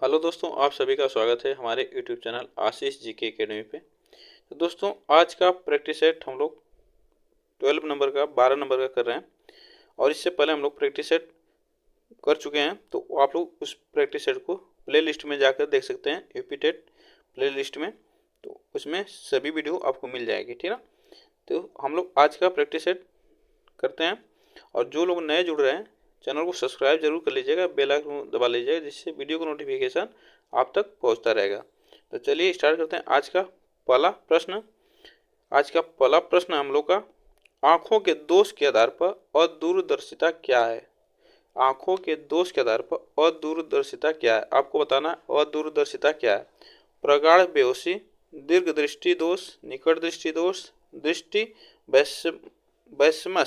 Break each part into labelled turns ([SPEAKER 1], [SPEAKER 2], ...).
[SPEAKER 1] Hello दोस्तों, आप सभी का स्वागत है हमारे यूट्यूब चैनल आशीष जी के अकेडमी पे। तो दोस्तों, आज का प्रैक्टिस सेट हम लोग 12 नंबर का 12 नंबर का कर रहे हैं। और इससे पहले हम लोग प्रैक्टिस सेट कर चुके हैं, तो आप लोग उस प्रैक्टिस सेट को प्ले लिस्ट में जाकर देख सकते हैं, यूपी टेट प्ले लिस्ट में। तो उसमें सभी वीडियो आपको मिल जाएगी, ठीक है। तो हम लोग आज का प्रैक्टिस सेट करते हैं। और जो लोग नए जुड़ रहे हैं, चैनल को सब्सक्राइब जरूर कर लीजिएगा, बेल आइकन दबा लीजिएगा, जिससे वीडियो का नोटिफिकेशन आप तक पहुंचता रहेगा। तो चलिए स्टार्ट करते हैं आज का पहला प्रश्न। आज का पहला प्रश्न हम लोग का, आंखों के दोष के आधार पर अदूरदर्शिता क्या है। आंखों के दोष के आधार पर अदूरदर्शिता क्या है, आपको बताना है अदूरदर्शिता क्या है। प्रगाढ़ बेहोशी, दीर्घ दृष्टि दोष, निकट दृष्टि दोष, दृष्टि वैषम्य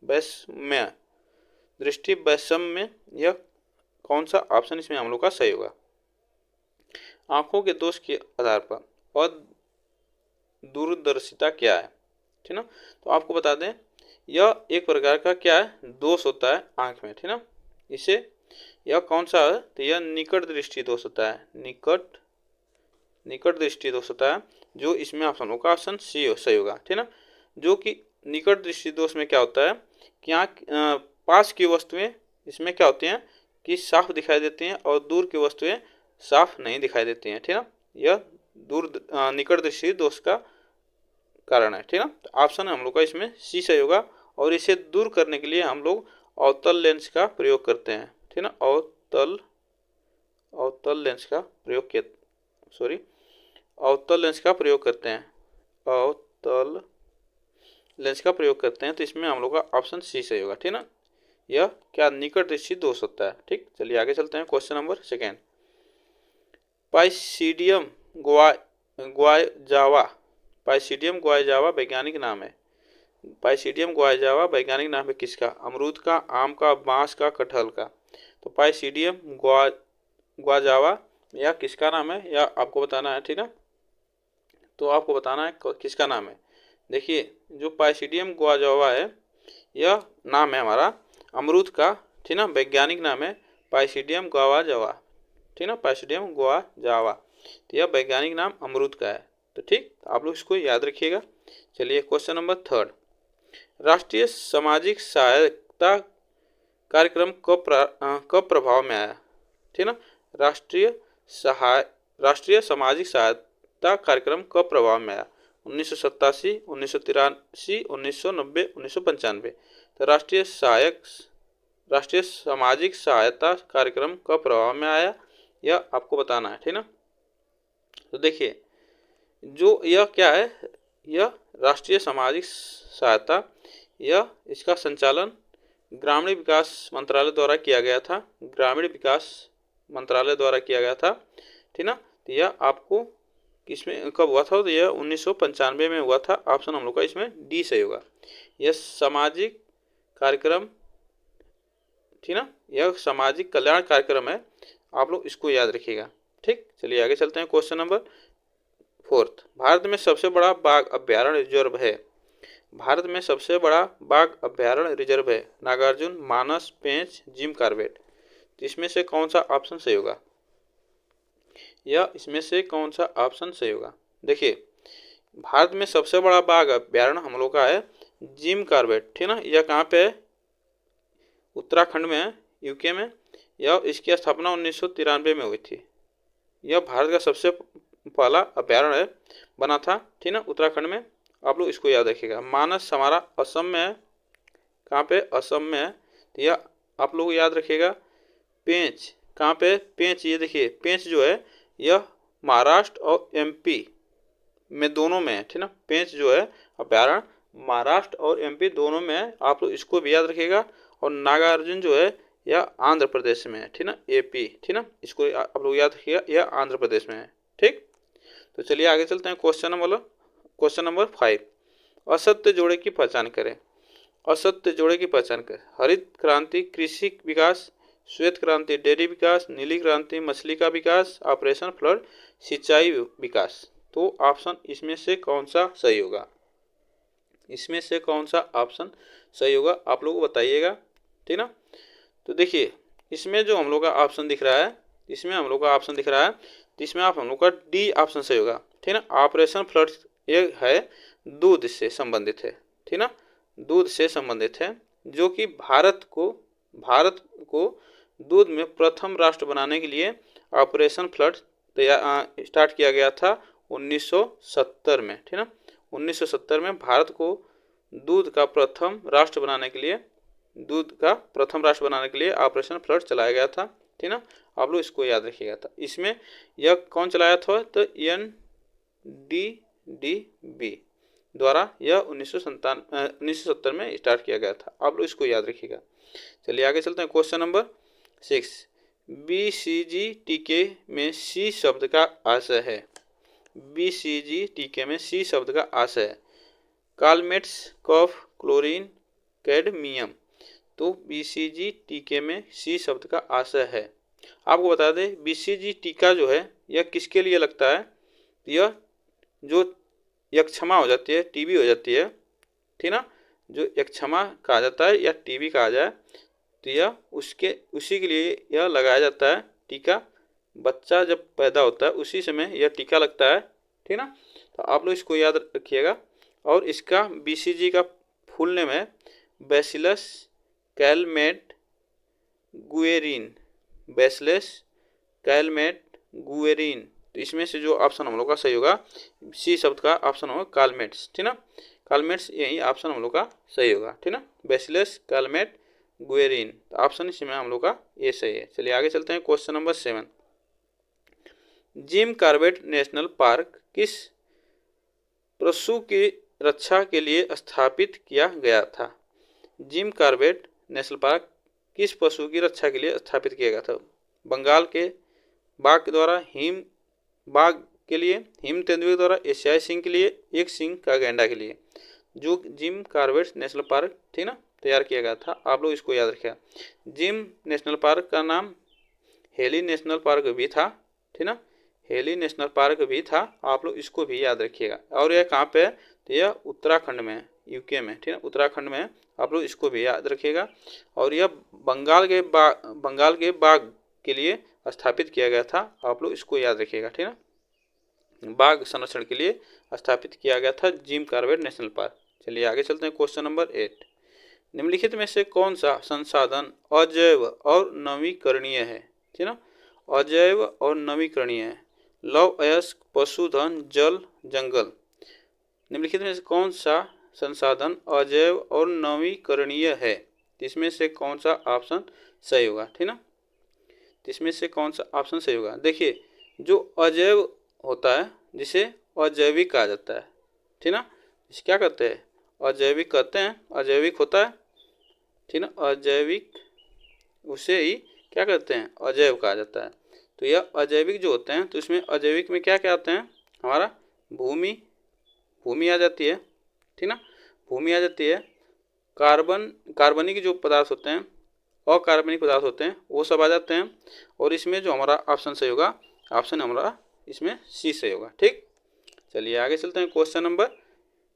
[SPEAKER 1] वैषम्य दृष्टि वैषम्य, यह कौन सा ऑप्शन इसमें हम लोग का सही होगा। आंखों के दोष के आधार पर और दूरदर्शिता क्या है, ठीक ना। तो आपको बता दें, यह एक प्रकार का क्या है, दोष होता है आंख में, ठीक ना। इसे यह कौन सा है, तो यह निकट दृष्टि दोष होता है। निकट दृष्टि दोष होता है, जो इसमें ऑप्शन का ऑप्शन सी सही होगा, ठीक ना। जो कि निकट दृष्टि दोष में क्या होता है कि आँख पास की वस्तुएं इसमें क्या होती हैं कि साफ दिखाई देती हैं, और दूर की वस्तुएं साफ नहीं दिखाई देती हैं, ठीक ना। यह निकट दृष्टि दोष का कारण है, ठीक ना। तो ऑप्शन हम लोग का इसमें सी सही होगा। और इसे दूर करने के लिए हम लोग अवतल लेंस का प्रयोग करते हैं, ठीक ना। अवतल लेंस का प्रयोग किया अवतल लेंस का प्रयोग करते हैं। अवतल लेंस का प्रयोग करते हैं, तो इसमें हम लोग का ऑप्शन सी सही होगा, ठीक ना। यह क्या निकट दृष्टि दोष होता है, ठीक। चलिए आगे चलते हैं, क्वेश्चन नंबर सेकेंड। पाइसीडियम ग्वायजावा पाइसीडियम ग्वायजावा वैज्ञानिक नाम है। पाइसीडियम ग्वायजावा वैज्ञानिक नाम है किसका, अमरूद का, आम का, बांस का, कटहल का। तो पाइसीडियम ग्वायजावा यह किसका नाम है, यह आपको बताना है, ठीक ना। तो आपको बताना है किसका नाम है। देखिए, जो पाइसीडियम ग्वायजावा है, यह नाम है हमारा अमरूद का, ठीक ना। वैज्ञानिक नाम है पाइसीडियम ग्वायजावा, ठीक ना, पाइसीडियम ग्वायजावा। तो यह वैज्ञानिक नाम अमरूद का है। तो ठीक, आप लोग इसको याद रखिएगा। चलिए क्वेश्चन नंबर थर्ड। राष्ट्रीय सामाजिक सहायता कार्यक्रम कब प्रभाव में आया, ठीक ना। राष्ट्रीय सामाजिक सहायता कार्यक्रम कब प्रभाव में आया, 1987, 1983, 1990, 1995। तो राष्ट्रीय सामाजिक सहायता कार्यक्रम कब प्रभाव में आया, यह आपको बताना है, ठीक ना। तो देखिए, जो यह क्या है, यह राष्ट्रीय सामाजिक सहायता, यह इसका संचालन ग्रामीण विकास मंत्रालय द्वारा किया गया था। ग्रामीण विकास मंत्रालय द्वारा किया गया था, ठीक ना। तो यह आपको किसमें कब हुआ था, तो यह 1995 में हुआ था। ऑप्शन हम लोग का इसमें डी सही होगा। यह सामाजिक कार्यक्रम, ठीक ना, यह सामाजिक कल्याण कार्यक्रम है। आप लोग इसको याद रखिएगा, ठीक। चलिए आगे चलते हैं, क्वेश्चन नंबर फोर्थ। भारत में सबसे बड़ा बाघ अभ्यारण्य रिजर्व है। भारत में सबसे बड़ा बाघ अभ्यारण्य रिजर्व है नागार्जुन, मानस, पेंच, जिम कॉर्बेट। तो इसमें से कौन सा ऑप्शन सही होगा, या इसमें से कौन सा ऑप्शन सही होगा। देखिए, भारत में सबसे बड़ा बाघ अभ्यारण्य हम लोग का है जिम कॉर्बेट, ठीक ना। यह कहाँ पे है, उत्तराखंड में है, यूके में। यह इसकी स्थापना 1993 में हुई थी। यह भारत का सबसे पहला अभ्यारण्य बना था, ठीक ना, उत्तराखंड में। आप लोग इसको याद रखिएगा। मानस हमारा असम में है, कहाँ पे, असम में है। तो यह आप लोग याद रखिएगा। पेंच कहाँ पे, पेंच, ये देखिए पेंच जो है, यह महाराष्ट्र और एमपी में दोनों में है, ठीक ना। पेंच जो है अभ्यारण्य महाराष्ट्र और एमपी दोनों में है, आप लोग इसको भी याद रखिएगा। और नागार्जुन जो है, यह आंध्र प्रदेश में है, ठीक ना, एपी, ठीक ना। इसको आप लोग याद रखिएगा, यह आंध्र प्रदेश में है, ठीक। तो चलिए आगे चलते हैं, क्वेश्चन नंबर 5। असत्य जोड़े की पहचान करें। असत्य जोड़े की पहचान करें। हरित क्रांति कृषि विकास, श्वेत क्रांति डेयरी विकास, नीली क्रांति मछली का विकास, ऑपरेशन फ्लड सिंचाई विकास। तो ऑप्शन इसमें से कौन सा सही होगा, इसमें से कौन सा ऑप्शन सही होगा, आप लोग बताइएगा, ठीक ना। तो देखिए, इसमें जो हम लोग का ऑप्शन दिख रहा है, इसमें हम लोग का ऑप्शन दिख रहा है, तो इसमें आप हम लोग का डी ऑप्शन सही होगा, ठीक ना। ऑपरेशन फ्लड ये है दूध से संबंधित है, ठीक ना, दूध से संबंधित है, जो कि भारत को दूध में प्रथम राष्ट्र बनाने के लिए ऑपरेशन फ्लड स्टार्ट किया गया था 1970 में, ठीक ना। 1970 में भारत को दूध का प्रथम राष्ट्र बनाने के लिए ऑपरेशन फ्लड चलाया गया था, ठीक ना। आप लोग इसको याद रखिएगा था। इसमें यह कौन चलाया था, तो NDDB द्वारा यह 1970 में स्टार्ट किया गया था। आप लोग इसको याद रखिएगा। चलिए आगे चलते हैं। क्वेश्चन नंबर 6, BCG-TK में C शब्द का आशय है। BCG-TK में C शब्द का आशय है कालमेट्स, कफ, क्लोरीन, कैडमियम। तो BCG-TK में C शब्द का आशय है। आपको बता दें BCG टीका जो है यह किसके लिए लगता है, यह जो यक्षमा हो जाती है, TB हो जाती है, ठीक ना, जो यक्षमा कहा जाता है या TB कहा जाए, तो यह उसी के लिए यह लगाया जाता है टीका। बच्चा जब पैदा होता है उसी समय यह टीका लगता है, ठीक ना। तो आप लोग इसको याद रखिएगा। और इसका BCG का फुल नेम है bacillus Calmette Guerin, bacillus Calmette Guerin. तो इसमें से जो ऑप्शन हम लोग का सही होगा, C शब्द का ऑप्शन होगा कालमेट्स, ठीक ना, कालमेट्स, यही ऑप्शन हम लोग का सही होगा, ठीक ना, बैसिलस कैलमेट गुएरिन। तो ऑप्शन इसमें हम लोग का ये सही है। चलिए आगे चलते हैं। Question number 7, Jim Corbett national park किस पशु की रक्षा के लिए स्थापित किया गया था। जिम कॉर्बेट नेशनल पार्क किस पशु की रक्षा के लिए स्थापित किया गया था। बंगाल के बाघ के द्वारा, हिम बाघ के लिए, हिम तेंदुए द्वारा, एशियाई सिंह के लिए, एक सिंह का गैंडा के लिए जो जिम कॉर्बेट नेशनल पार्क, ठीक ना, तैयार किया गया था। आप लोग इसको याद रखिएगा। जिम नेशनल पार्क का नाम हेली नेशनल पार्क भी था, ठीक ना, हेली नेशनल पार्क भी था। आप लोग इसको भी याद रखिएगा। और यह कहाँ पे है, तो यह उत्तराखंड में है, यूके में, ठीक है, उत्तराखंड में है। आप लोग इसको भी याद रखिएगा। और यह बंगाल के बाघ के लिए स्थापित किया गया था। आप लोग इसको याद रखिएगा, ठीक है, बाघ संरक्षण के लिए स्थापित किया गया था जिम कॉर्बेट नेशनल पार्क। चलिए आगे चलते हैं। क्वेश्चन नंबर 8, निम्नलिखित में से कौन सा संसाधन अजैव और नवीकरणीय है, ठीक ना, अजैव और नवीकरणीय है। लौह अयस्क, पशुधन, जल, जंगल। निम्नलिखित में से कौन सा संसाधन अजैव और नवीकरणीय है, इसमें से कौन सा ऑप्शन सही होगा, ठीक ना, इसमें से कौन सा ऑप्शन सही होगा। देखिए जो अजैव होता है जिसे अजैविक कहा जाता है, ठीक ना, इसे क्या कहते हैं, अजैविक कहते हैं, अजैविक होता है, ठीक ना, अजैविक उसे ही क्या कहते हैं, अजैव कहा जाता है। तो यह अजैविक जो होते हैं, तो इसमें अजैविक में क्या क्या आते हैं, हमारा भूमि आ जाती है, ठीक ना, भूमि आ जाती है, कार्बनिक जो पदार्थ होते हैं, अकार्बनिक पदार्थ होते हैं, वो सब आ जाते हैं। और इसमें जो हमारा ऑप्शन सही होगा, ऑप्शन हमारा इसमें C सही होगा, ठीक। चलिए आगे चलते हैं। क्वेश्चन नंबर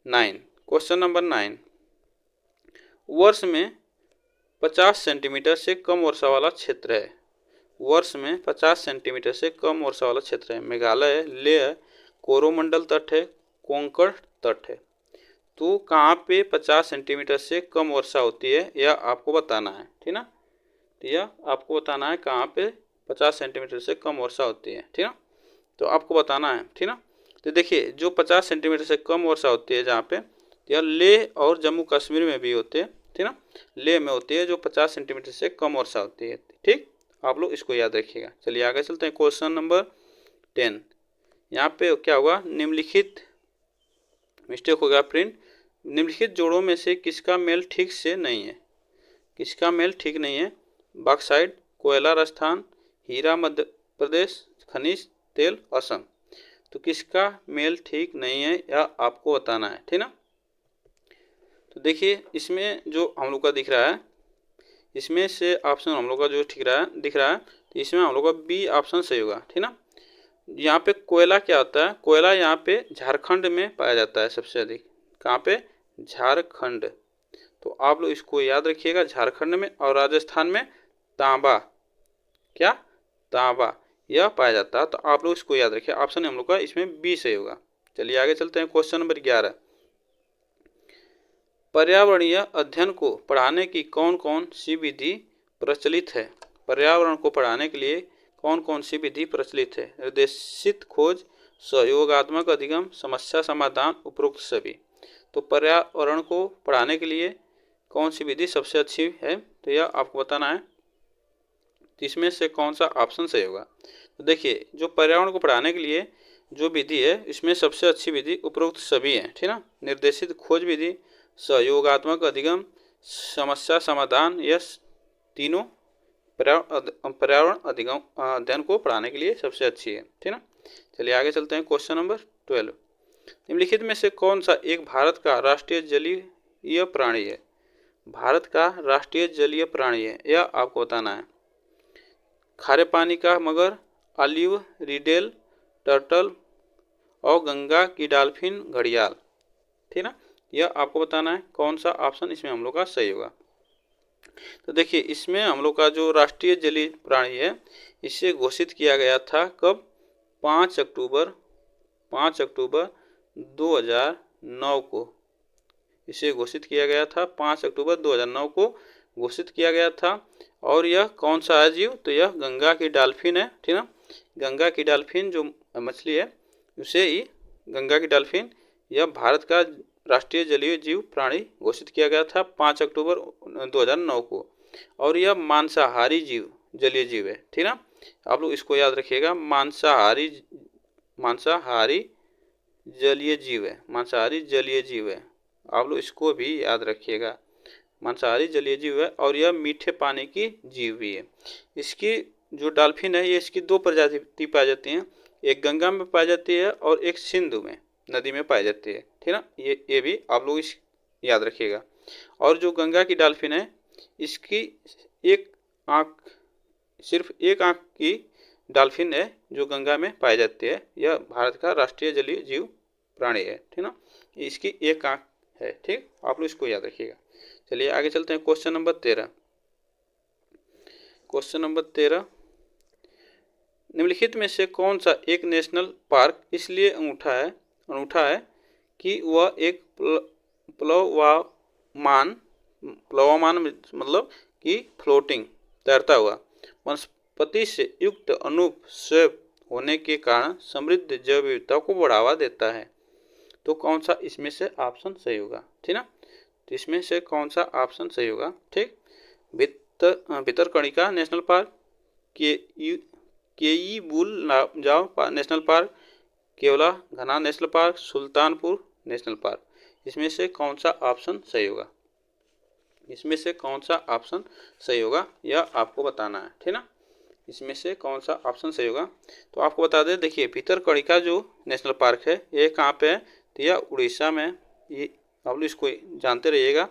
[SPEAKER 1] 9, क्वेश्चन नंबर 9, वर्ष में 50 सेंटीमीटर से कम वर्षा वाला क्षेत्र है। वर्ष में 50 सेंटीमीटर से कम वर्षा वाला क्षेत्र है। मेघालय, लेह, कोरोमंडल तट है, कोंकण तट है। तो कहाँ पे 50 सेंटीमीटर से कम वर्षा होती है यह आपको बताना है, ठीक ना, तो यह आपको बताना है कहाँ पे 50 सेंटीमीटर से कम वर्षा होती है, ठीक ना, तो आपको बताना है, ठीक ना। तो देखिए जो 50 सेंटीमीटर से कम वर्षा होती है जहाँ पे, यह लेह और जम्मू कश्मीर में भी होते हैं, ठीक ना, लेह में होती है जो 50 सेंटीमीटर से कम वर्षा होती है, ठीक। आप लोग इसको याद रखिएगा। चलिए आगे चलते हैं। क्वेश्चन नंबर 10, यहाँ पे क्या होगा, निम्नलिखित, मिस्टेक हो गया प्रिंट, निम्नलिखित जोड़ों में से किसका मेल ठीक से नहीं है, किसका मेल ठीक नहीं है। बॉक्साइट, कोयला राजस्थान, हीरा मध्य प्रदेश, खनिज तेल असम। तो किसका मेल ठीक नहीं है यह आपको बताना है, ठीक ना। तो देखिए इसमें जो हम लोग का दिख रहा है, इसमें से ऑप्शन हम लोग का जो दिख रहा है, तो इसमें हम लोग का B ऑप्शन सही होगा, ठीक ना। यहाँ पे कोयला क्या होता है, कोयला यहाँ पे झारखंड में पाया जाता है सबसे अधिक। कहाँ पे, झारखंड। तो आप लोग इसको याद रखिएगा, झारखंड में। और राजस्थान में तांबा, क्या, तांबा यह पाया जाता है। तो आप लोग इसको याद रखिए, ऑप्शन हम लोग का इसमें बी सही होगा। चलिए आगे चलते हैं। क्वेश्चन नंबर 11, पर्यावरणीय अध्ययन को पढ़ाने की कौन कौन सी विधि प्रचलित है? पर्यावरण को पढ़ाने के लिए कौन कौन सी विधि प्रचलित है? निर्देशित खोज, सहयोगात्मक अधिगम, समस्या समाधान, उपरोक्त सभी। तो पर्यावरण को पढ़ाने के लिए कौन सी विधि सबसे अच्छी है? तो यह आपको बताना है। तो इसमें से कौन सा ऑप्शन सही होगा? तो देखिए, जो पर्यावरण को पढ़ाने के लिए जो विधि है, इसमें सबसे अच्छी विधि उपरोक्त सभी है, ठीक ना। निर्देशित खोज विधि, सहयोगात्मक अधिगम, समस्या समाधान, यह तीनों पर्यावरण अधिगम अध्ययन को पढ़ाने के लिए सबसे अच्छी है, ठीक ना। चलिए आगे चलते हैं। क्वेश्चन नंबर 12, निम्नलिखित में से कौन सा एक भारत का राष्ट्रीय जलीय प्राणी है? भारत का राष्ट्रीय जलीय प्राणी है, यह आपको बताना है। खारे पानी का मगर, ऑलिव रिडेल, टर्टल और गंगा की डॉल्फिन घड़ियाल, ठीक ना। यह आपको बताना है कौन सा ऑप्शन इसमें हम लोग का सही होगा। तो देखिए, इसमें हम लोग का जो राष्ट्रीय जलीय प्राणी है, इसे घोषित किया गया था कब? 5 अक्टूबर 2009 को इसे घोषित किया गया था। 5 अक्टूबर 2009 को घोषित किया गया था। और यह कौन सा है जीव? तो यह गंगा की डॉल्फिन है, ठीक ना। गंगा की डॉल्फिन जो मछली है, उसे ही गंगा की डॉल्फिन, यह भारत का राष्ट्रीय जलीय जीव प्राणी घोषित किया गया था 5 अक्टूबर 2009 को। और यह मांसाहारी जीव जलीय जीव है, ठीक ना। आप लोग इसको याद रखिएगा, मांसाहारी जलीय जीव है, मांसाहारी जलीय जीव है। आप लोग इसको भी याद रखिएगा, मांसाहारी जलीय जीव है। और यह मीठे पानी की जीव भी है। इसकी जो डॉल्फिन है, ये इसकी 2 प्रजाति पाई जाती हैं, एक गंगा में पाई जाती है और एक सिंधु में नदी में पाई जाती है, ठीक ना। ये भी आप लोग इस याद रखिएगा। और जो गंगा की डॉल्फिन है, इसकी एक आँख, सिर्फ एक आँख की डॉल्फिन है जो गंगा में पाई जाती है। यह भारत का राष्ट्रीय जलीय जीव प्राणी है, ठीक ना। इसकी एक आँख है, ठीक। आप लोग इसको याद रखिएगा। चलिए आगे चलते हैं। क्वेश्चन नंबर 13, निम्नलिखित में से कौन सा एक नेशनल पार्क इसलिए अनूठा है कि वह एक प्लवमान मतलब कि फ्लोटिंग, तैरता हुआ वनस्पति से युक्त अनूप स्वेप होने के कारण समृद्ध जैव विविधता को बढ़ावा देता है? तो कौन सा इसमें से ऑप्शन सही होगा, ठीक ना। तो इसमें से कौन सा ऑप्शन सही होगा, ठीक। Bhitarkanika national park, केईबुलजाव national park, केवला घना national park, Sultanpur national park. इसमें से कौन सा ऑप्शन सही होगा? इसमें से कौन सा ऑप्शन सही होगा, यह आपको बताना है, ठीक ना। इसमें से कौन सा ऑप्शन सही होगा? तो आपको बता दें, देखिए, भितरकणिका जो नेशनल पार्क है, ये कहाँ पे है? तो यह उड़ीसा में, ये आप लोग इसको जानते रहिएगा।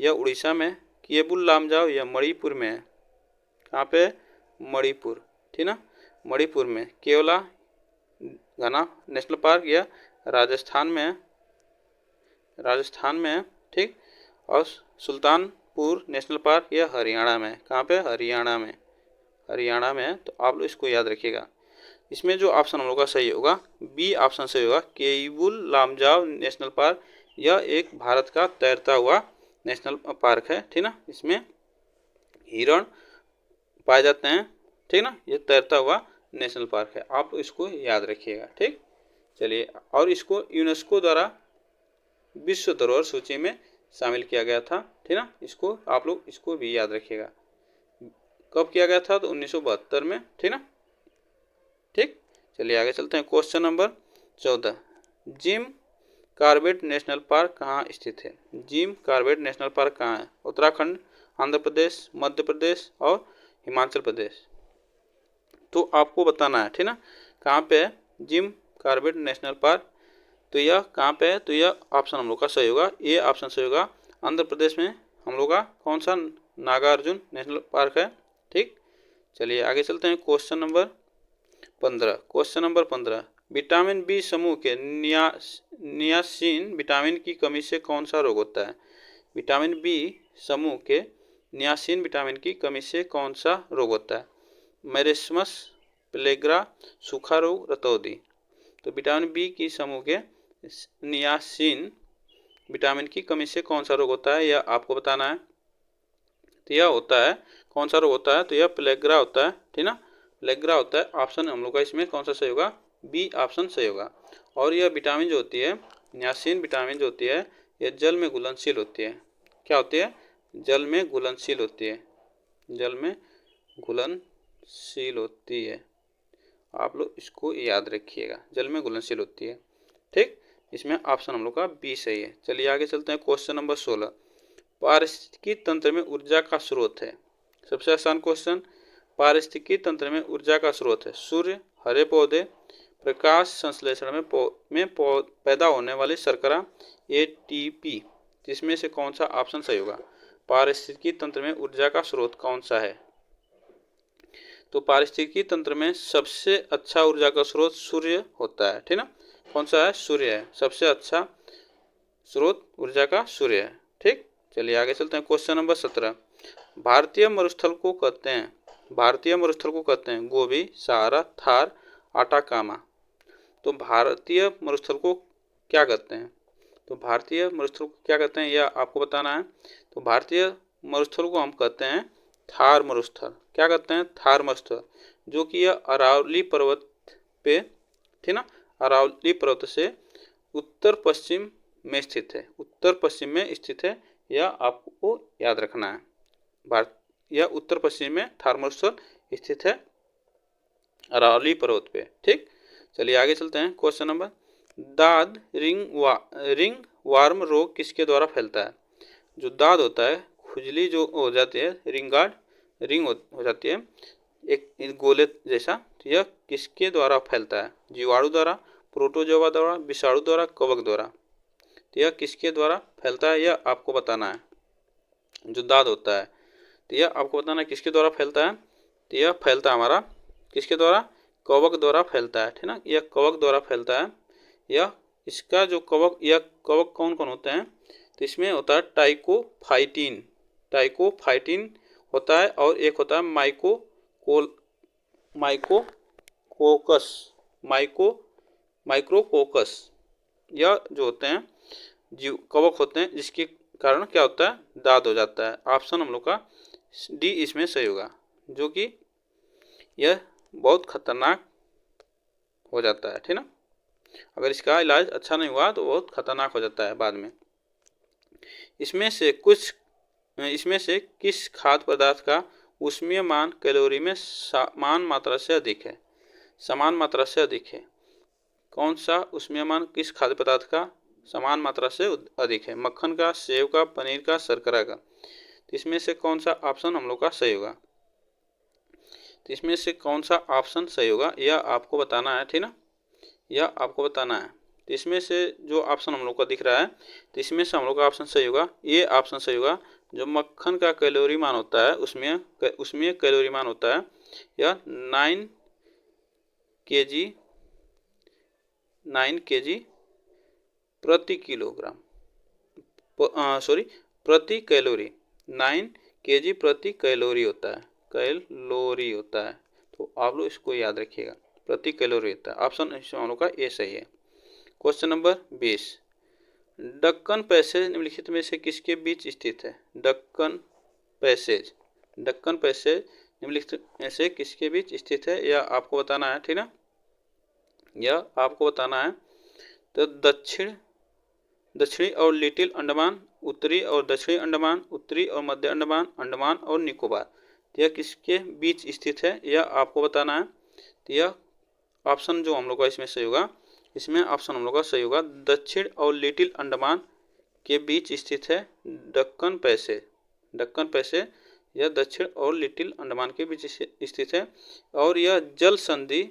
[SPEAKER 1] यह उड़ीसा में, केबुललामजाव यह मणिपुर में है। कहाँ पे? मणिपुर, ठीक ना, मणिपुर में। केवला घना नेशनल पार्क यह राजस्थान में है, ठीक। और सुल्तानपुर नेशनल पार्क यह हरियाणा में है। कहाँ पे? हरियाणा में है। तो आप लोग इसको याद रखिएगा। इसमें जो ऑप्शन हम लोग का सही होगा, बी ऑप्शन सही होगा, केईबुललामजाव नेशनल पार्क। यह एक भारत का तैरता हुआ नेशनल पार्क है, ठीक ना। इसमें हिरण पाए जाते हैं, ठीक ना। ये तैरता हुआ नेशनल पार्क है, आप इसको याद रखिएगा, ठीक। चलिए, और इसको यूनेस्को द्वारा विश्व धरोहर सूची में शामिल किया गया था, ठीक ना। इसको आप लोग इसको भी याद रखिएगा। कब किया गया था? तो 1972 में, ठीक ना, ठीक। चलिए आगे चलते हैं। Question number 14, Jim Corbett national park कहाँ स्थित है? जिम कॉर्बेट नेशनल पार्क कहाँ है? उत्तराखंड, आंध्र प्रदेश, मध्य प्रदेश और हिमाचल प्रदेश। तो आपको बताना है, ठीक ना, कहाँ पे है जिम कॉर्बेट नेशनल पार्क। तो यह कहाँ पे है? तो यह ऑप्शन हम लोग का सही होगा, ये ऑप्शन सही होगा। आंध्र प्रदेश में हम लोग का कौन सा? नागार्जुन नेशनल पार्क है, ठीक। चलिए आगे चलते हैं। क्वेश्चन नंबर 15, विटामिन बी समूह के नियासिन विटामिन की कमी से कौन सा रोग होता है? विटामिन बी समूह के नियासिन विटामिन की कमी से कौन सा रोग होता है? मेरिस्मस पेलेग्रा, सूखा रोग, रतौंधी। तो विटामिन बी की समूह के नियासिन विटामिन की कमी से कौन सा रोग होता है, यह आपको बताना है। तो यह होता है, कौन सा रोग होता है, तो यह पेलेग्रा होता है, ठीक ना, पेलेग्रा होता है। ऑप्शन हम लोग का इसमें कौन सा सही होगा, बी ऑप्शन सही होगा। और यह विटामिन जो होती है, नियासिन विटामिन जो होती है, यह जल में घुलनशील होती है। क्या होती है, जल में घुलनशील होती है, जल में घुलनशील होती है। आप लोग इसको याद रखिएगा, जल में घुलनशील होती है, ठीक। इसमें ऑप्शन हम लोग का बी सही है। चलिए आगे चलते हैं। क्वेश्चन नंबर 16, पारिस्थितिकी तंत्र में ऊर्जा का स्रोत है। सबसे आसान क्वेश्चन, पारिस्थितिकी तंत्र में ऊर्जा का स्रोत है सूर्य, हरे पौधे, प्रकाश संश्लेषण में पैदा होने वाली शर्करा, एटीपी। जिसमें से कौन सा ऑप्शन सही होगा। पारिस्थितिकी तंत्र में ऊर्जा का स्रोत कौन सा है। तो पारिस्थितिकी तंत्र में सबसे अच्छा ऊर्जा का स्रोत सूर्य होता है, ठीक ना। कौन सा है, सूर्य है, सबसे अच्छा स्रोत ऊर्जा का सूर्य है, ठीक। चलिए आगे चलते हैं। क्वेश्चन नंबर 17, भारतीय मरुस्थल को कहते हैं, भारतीय मरुस्थल को कहते हैं गोबी, सहारा, थार, आटाकामा। तो भारतीय मरुस्थल को क्या कहते हैं, तो भारतीय मरुस्थल को क्या कहते हैं, यह आपको बताना है। तो भारतीय मरुस्थल को हम कहते हैं थार मरुस्थल। क्या कहते हैं, थार मरुस्थल, जो कि यह अरावली पर्वत पे, ठीक ना, अरावली पर्वत से उत्तर पश्चिम में स्थित है, उत्तर पश्चिम में स्थित है, यह आपको याद रखना है। भारत, यह उत्तर पश्चिम में थार मरुस्थल स्थित है, अरावली पर्वत पे, ठीक। चलिए आगे चलते हैं। क्वेश्चन नंबर, दाद रिंग वार्म रोग किसके द्वारा फैलता है। जो दाद होता है, खुजली जो हो जाती है, रिंग हो जाती है एक गोले जैसा, तो यह किसके द्वारा फैलता है, जीवाणु द्वारा, प्रोटोजोआ द्वारा, विषाणु द्वारा, कवक द्वारा। तो यह किसके द्वारा फैलता है, यह आपको बताना है। जो दाद होता है, तो यह आपको बताना है किसके द्वारा फैलता है। तो यह फैलता है हमारा किसके द्वारा, कवक द्वारा फैलता है, ठीक ना, यह कवक द्वारा फैलता है। यह इसका जो कवक, यह कवक कौन कौन होते हैं, तो इसमें होता है टाइकोफाइटिन, टाइकोफाइटिन होता है, और एक होता है माइक्रोकोकस। यह जो होते हैं जीव कवक होते हैं, जिसके कारण क्या होता है, दाद हो जाता है। ऑप्शन हम लोग का डी इसमें सही होगा, जो कि यह बहुत खतरनाक हो जाता है, ठीक ना, अगर इसका इलाज अच्छा नहीं हुआ तो बहुत खतरनाक हो जाता है बाद में। इसमें से किस खाद्य पदार्थ का ऊष्मीय मान कैलोरी में समान मात्रा से अधिक है, समान मात्रा से अधिक है। कौन सा ऊष्मीय मान किस खाद्य पदार्थ का समान मात्रा से अधिक है, मक्खन का, सेव का, पनीर का, शर्करा का। तो इसमें से कौन सा ऑप्शन हम लोग का सही होगा, तो इसमें से कौन सा ऑप्शन सही होगा, यह आपको बताना है, ठीक ना, यह आपको बताना है। तो इसमें से जो ऑप्शन हम लोग का दिख रहा है, तो इसमें से हम लोग का ऑप्शन सही होगा, ये ऑप्शन सही होगा। जो मक्खन का कैलोरी मान होता है, उसमें कैलोरी मान होता है यह 9 kg प्रति किलोग्राम, प्रति कैलोरी, 9 kg प्रति कैलोरी होता है, कैलोरी होता है। तो आप लोग इसको याद रखिएगा, प्रति कैलोरी होता है। ऑप्शन हम लोग का ए सही है। क्वेश्चन नंबर 20, दक्कन पैसेज निम्नलिखित में से किसके बीच स्थित है। दक्कन पैसेज निम्नलिखित में से किसके बीच स्थित है, यह आपको बताना है, ठीक ना, यह आपको बताना है। तो दक्षिणी और लिटिल अंडमान, उत्तरी और दक्षिणी अंडमान, उत्तरी और मध्य अंडमान, अंडमान और निकोबार, यह किसके बीच स्थित है, यह आपको बताना है। तो यह ऑप्शन जो हम लोग का इसमें सही होगा, इसमें ऑप्शन हम लोग का सही होगा, दक्षिण और लिटिल अंडमान के बीच स्थित है दक्कन पैसेज, यह दक्षिण और लिटिल अंडमान के बीच स्थित है। और यह जल संधि,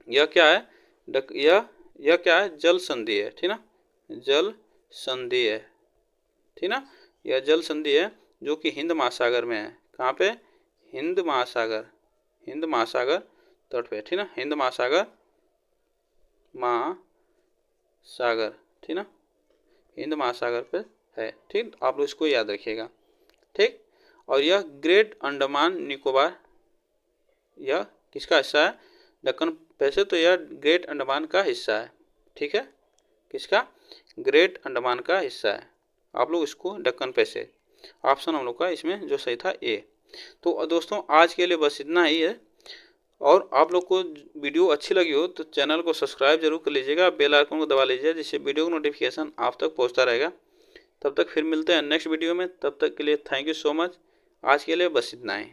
[SPEAKER 1] यह क्या है, यह क्या है, जल संधि है, ठीक ना, जल संधि है, ठीक ना, यह जल संधि है जो कि हिंद महासागर में है। कहाँ पे, हिंद महासागर तट पे, ठीक ना, हिंद महासागर, ठीक ना, हिंद महासागर पे है, ठीक। आप लोग इसको याद रखिएगा, ठीक। और यह ग्रेट अंडमान निकोबार, यह किसका हिस्सा है? दक्कन पैसे। तो यह ग्रेट अंडमान का हिस्सा है। ठीक है, किसका? ग्रेट अंडमान का हिस्सा है। आप लोग इसको दक्कन पैसे, ऑप्शन हम लोग का इसमें जो सही था ए। तो दोस्तों आज के लिए बस इतना ही है। और आप लोग को वीडियो अच्छी लगी हो तो चैनल को सब्सक्राइब जरूर कर लीजिएगा, बेल आइकन को दबा लीजिएगा, जिससे वीडियो का नोटिफिकेशन आप तक पहुंचता रहेगा। तब तक फिर मिलते हैं नेक्स्ट वीडियो में। तब तक के लिए थैंक यू सो मच। आज के लिए बस इतना ही।